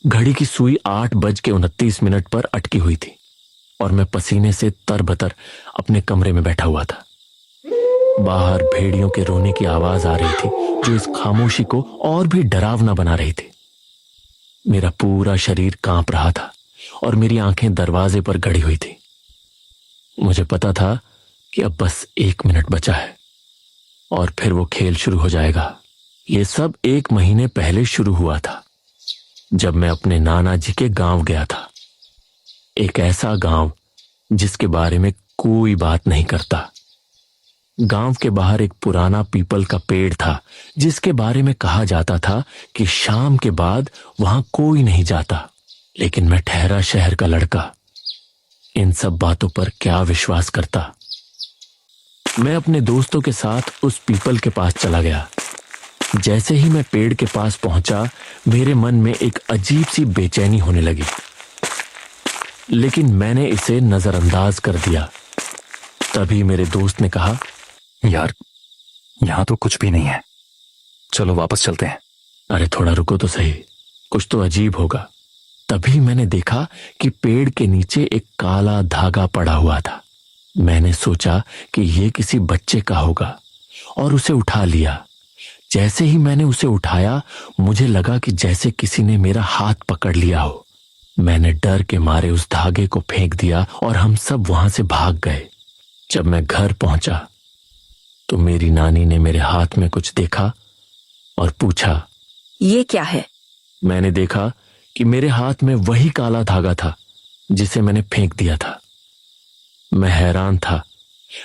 घड़ी की सुई 8:29 पर अटकी हुई थी और मैं पसीने से तरबतर अपने कमरे में बैठा हुआ था। बाहर भेड़ियों के रोने की आवाज आ रही थी जो इस खामोशी को और भी डरावना बना रही थी। मेरा पूरा शरीर कांप रहा था और मेरी आंखें दरवाजे पर गड़ी हुई थी। मुझे पता था कि अब बस 1 मिनट बचा है और फिर वो खेल शुरू हो जाएगा। ये सब 1 महीने पहले शुरू हुआ था, जब मैं अपने नाना जी के गांव गया था। एक ऐसा गांव जिसके बारे में कोई बात नहीं करता। गांव के बाहर एक पुराना पीपल का पेड़ था जिसके बारे में कहा जाता था कि शाम के बाद वहां कोई नहीं जाता। लेकिन मैं ठहरा शहर का लड़का इन सब बातों पर क्या विश्वास करता। मैं अपने दोस्तों के साथ उस पीपल के पास चला गया। जैसे ही मैं पेड़ के पास पहुंचा, मेरे मन में एक अजीब सी बेचैनी होने लगी, लेकिन मैंने इसे नजरअंदाज कर दिया। तभी मेरे दोस्त ने कहा, यार, यहां तो कुछ भी नहीं है, चलो वापस चलते हैं। अरे थोड़ा रुको तो सही, कुछ तो अजीब होगा। तभी मैंने देखा कि पेड़ के नीचे एक काला धागा पड़ा हुआ था। मैंने सोचा कि यह किसी बच्चे का होगा और उसे उठा लिया। जैसे ही मैंने उसे उठाया, मुझे लगा कि जैसे किसी ने मेरा हाथ पकड़ लिया हो। मैंने डर के मारे उस धागे को फेंक दिया और हम सब वहां से भाग गए। जब मैं घर पहुंचा तो मेरी नानी ने मेरे हाथ में कुछ देखा और पूछा, ये क्या है? मैंने देखा कि मेरे हाथ में वही काला धागा था जिसे मैंने फेंक दिया था। मैं हैरान था।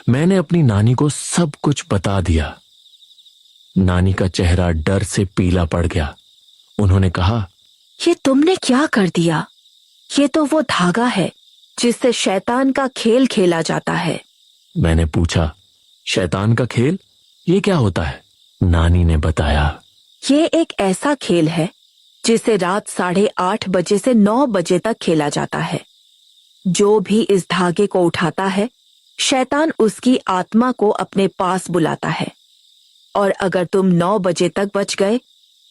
मैंने अपनी नानी को सब कुछ बता दिया। नानी का चेहरा डर से पीला पड़ गया। उन्होंने कहा, ये तुमने क्या कर दिया? ये तो वो धागा है जिससे शैतान का खेल खेला जाता है। मैंने पूछा, शैतान का खेल? ये क्या होता है? नानी ने बताया, ये एक ऐसा खेल है जिसे रात 8:30 बजे से 9 बजे तक खेला जाता है। जो भी इस धागे को उठाता है, शैतान उसकी आत्मा को अपने पास बुलाता है, और अगर तुम 9 बजे तक बच गए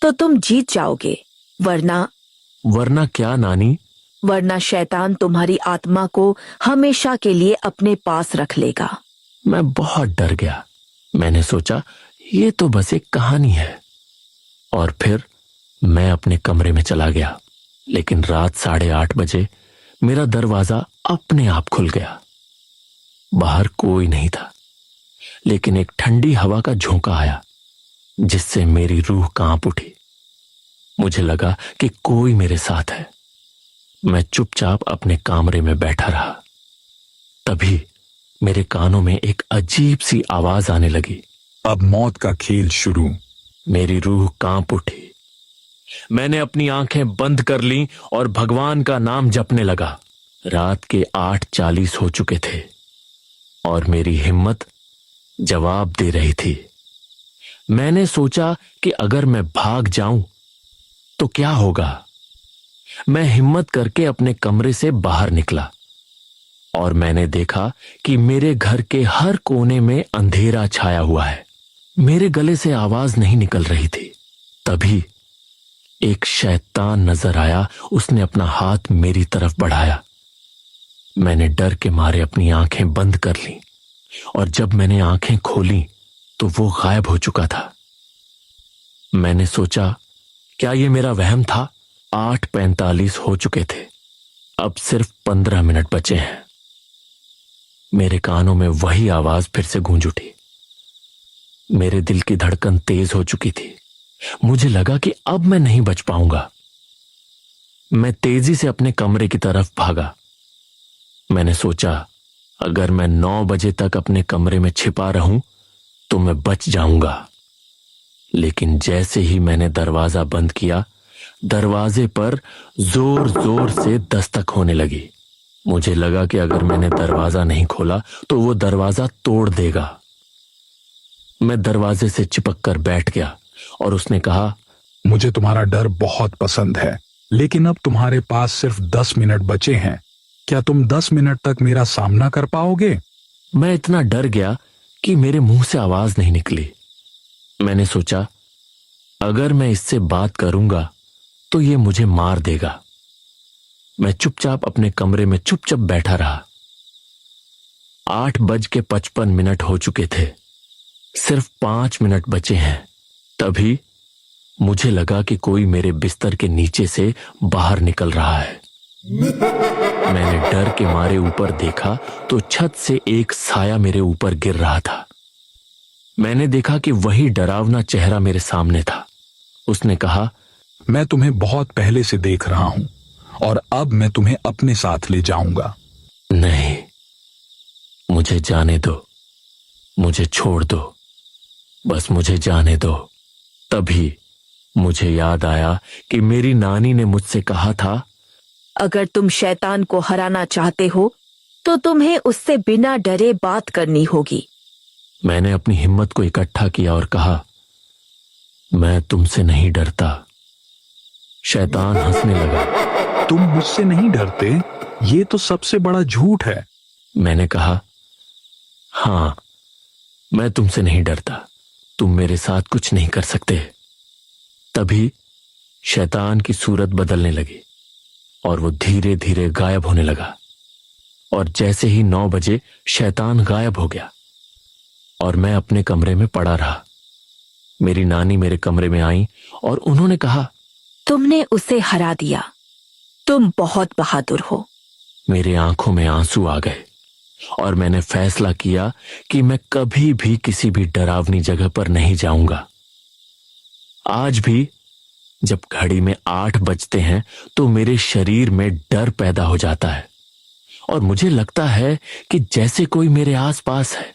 तो तुम जीत जाओगे, वरना क्या नानी? वरना शैतान तुम्हारी आत्मा को हमेशा के लिए अपने पास रख लेगा। मैं बहुत डर गया। मैंने सोचा ये तो बस एक कहानी है, और फिर मैं अपने कमरे में चला गया। लेकिन रात 8:30 बजे मेरा दरवाजा अपने आप खुल गया। बाहर कोई नहीं था, लेकिन एक ठंडी हवा का झोंका आया जिससे मेरी रूह कांप उठी। मुझे लगा कि कोई मेरे साथ है। मैं चुपचाप अपने कमरे में बैठा रहा। तभी मेरे कानों में एक अजीब सी आवाज आने लगी, अब मौत का खेल शुरू। मेरी रूह कांप उठी। मैंने अपनी आंखें बंद कर लीं और भगवान का नाम जपने लगा। रात के 8:40 हो चुके थे और मेरी हिम्मत जवाब दे रही थी। मैंने सोचा कि अगर मैं भाग जाऊं तो क्या होगा। मैं हिम्मत करके अपने कमरे से बाहर निकला और मैंने देखा कि मेरे घर के हर कोने में अंधेरा छाया हुआ है। मेरे गले से आवाज नहीं निकल रही थी। तभी एक शैतान नजर आया। उसने अपना हाथ मेरी तरफ बढ़ाया। मैंने डर के मारे अपनी आंखें बंद कर लीं, और जब मैंने आंखें खोली तो वो गायब हो चुका था। मैंने सोचा, क्या ये मेरा वहम था? 8:45 हो चुके थे। अब सिर्फ 15 मिनट बचे हैं। मेरे कानों में वही आवाज फिर से गूंज उठी। मेरे दिल की धड़कन तेज हो चुकी थी। मुझे लगा कि अब मैं नहीं बच पाऊंगा। मैं तेजी से अपने कमरे की तरफ भागा। मैंने सोचा, अगर मैं 9 बजे तक अपने कमरे में छिपा रहूं तो मैं बच जाऊंगा। लेकिन जैसे ही मैंने दरवाजा बंद किया, दरवाजे पर जोर जोर से दस्तक होने लगी। मुझे लगा कि अगर मैंने दरवाजा नहीं खोला तो वो दरवाजा तोड़ देगा। मैं दरवाजे से चिपक कर बैठ गया और उसने कहा, मुझे तुम्हारा डर बहुत पसंद है, लेकिन अब तुम्हारे पास सिर्फ 10 मिनट बचे हैं। क्या तुम 10 मिनट तक मेरा सामना कर पाओगे? मैं इतना डर गया कि मेरे मुंह से आवाज नहीं निकली। मैंने सोचा, अगर मैं इससे बात करूंगा तो ये मुझे मार देगा। मैं चुपचाप अपने कमरे में चुपचाप बैठा रहा। 8:55 हो चुके थे। सिर्फ 5 मिनट बचे हैं। तभी मुझे लगा कि कोई मेरे बिस्तर के नीचे से बाहर निकल रहा है। मैंने डर के मारे ऊपर देखा तो छत से एक साया मेरे ऊपर गिर रहा था। मैंने देखा कि वही डरावना चेहरा मेरे सामने था। उसने कहा, मैं तुम्हें बहुत पहले से देख रहा हूं और अब मैं तुम्हें अपने साथ ले जाऊंगा। नहीं, मुझे जाने दो, मुझे छोड़ दो, बस मुझे जाने दो। तभी मुझे याद आया कि मेरी नानी ने मुझसे कहा था, अगर तुम शैतान को हराना चाहते हो तो तुम्हें उससे बिना डरे बात करनी होगी। मैंने अपनी हिम्मत को इकट्ठा किया और कहा, मैं तुमसे नहीं डरता। शैतान हंसने लगा। तुम मुझसे नहीं डरते? ये तो सबसे बड़ा झूठ है। मैंने कहा, हां, मैं तुमसे नहीं डरता। तुम मेरे साथ कुछ नहीं कर सकते। तभी शैतान की सूरत बदलने लगी और वो धीरे धीरे गायब होने लगा। और जैसे ही 9 बजे शैतान गायब हो गया और मैं अपने कमरे में पड़ा रहा। मेरी नानी मेरे कमरे में आई और उन्होंने कहा, तुमने उसे हरा दिया। तुम बहुत बहादुर हो। मेरी आंखों में आंसू आ गए और मैंने फैसला किया कि मैं कभी भी किसी भी डरावनी जगह पर नहीं जाऊंगा। आज भी जब घड़ी में 8 बजते हैं तो मेरे शरीर में डर पैदा हो जाता है और मुझे लगता है कि जैसे कोई मेरे आसपास है।